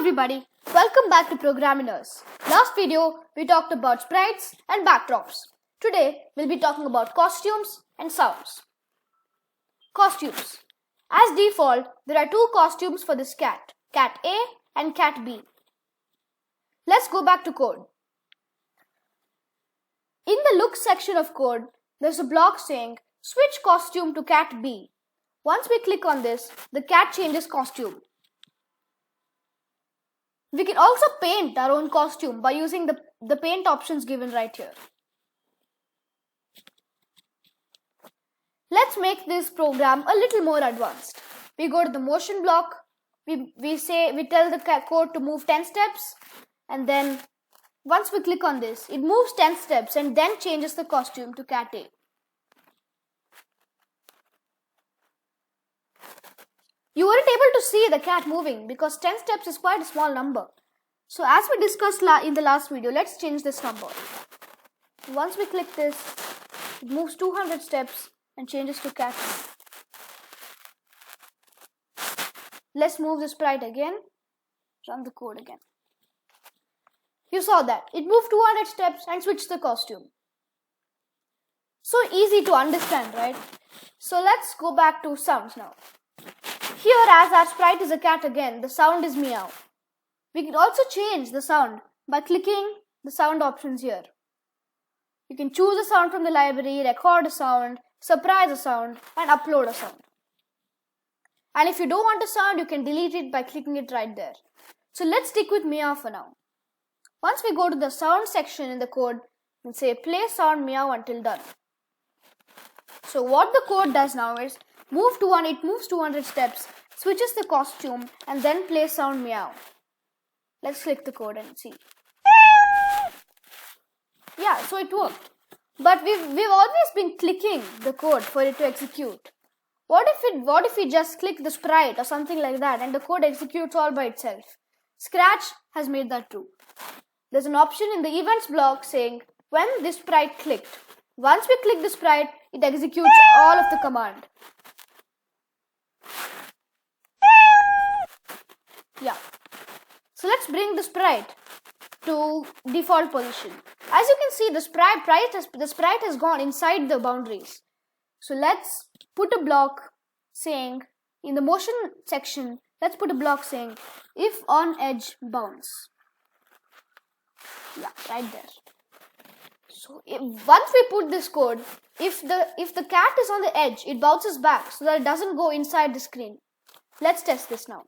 everybody, welcome back to Programminers. Last video we talked about sprites and backdrops. Today we'll be talking about costumes and sounds. Costumes. As default, there are two costumes for this cat, cat A and cat B. Let's go back to code. In the look section of code, there's a block saying switch costume to cat B. Once we click on this, the cat changes costume. We can also paint our own costume by using the paint options given right here. Let's make this program a little more advanced. We go to the motion block, we tell the code to move 10 steps, and then once we click on this, it moves 10 steps and then changes the costume to cat A. You weren't able to see the cat moving because 10 steps is quite a small number. So as we discussed in the last video, let's change this number. Once we click this, it moves 200 steps and changes to cat A. Let's move the sprite again. Run the code again. You saw that. It moved 200 steps and switched the costume. So easy to understand, right? So let's go back to sounds now. Here, as our sprite is a cat again, the sound is meow. We can also change the sound by clicking the sound options here. You can choose a sound from the library, record a sound, surprise a sound, and upload a sound. And if you don't want a sound, you can delete it by clicking it right there. So let's stick with meow for now. Once we go to the sound section in the code and say play sound meow until done. So what the code does now is it moves 200 steps, switches the costume, and then plays sound meow. Let's click the code and see. Yeah, so it worked. But we've always been clicking the code for it to execute. What if we just click the sprite or something like that and the code executes all by itself? Scratch has made that true. There's an option in the events block saying when this sprite clicked. Once we click the sprite, it executes all of the command. Yeah. So let's bring the sprite to default position. As you can see, the sprite has gone inside the boundaries. So let's put a block saying, in the motion section, let's put a block saying, if on edge bounce. Yeah, right there. So once we put this code, if the cat is on the edge, it bounces back so that it doesn't go inside the screen. Let's test this now.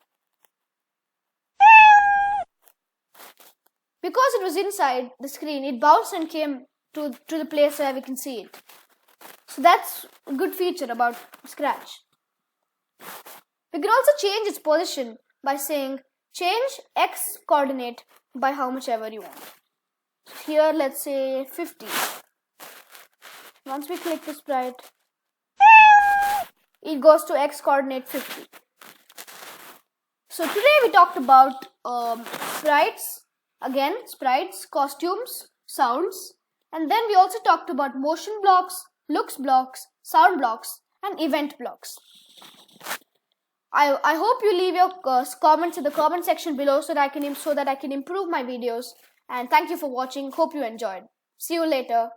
Because it was inside the screen, it bounced and came to the place where we can see it. So that's a good feature about Scratch. We can also change its position by saying change X coordinate by how much ever you want. Here, let's say 50. Once we click the sprite, it goes to X coordinate 50. So today we talked about sprites. Again, sprites, costumes, sounds, and then we also talked about motion blocks, looks blocks, sound blocks, and event blocks. I hope you leave your comments in the comment section below so that I can improve my videos. And thank you for watching. Hope you enjoyed. See you later.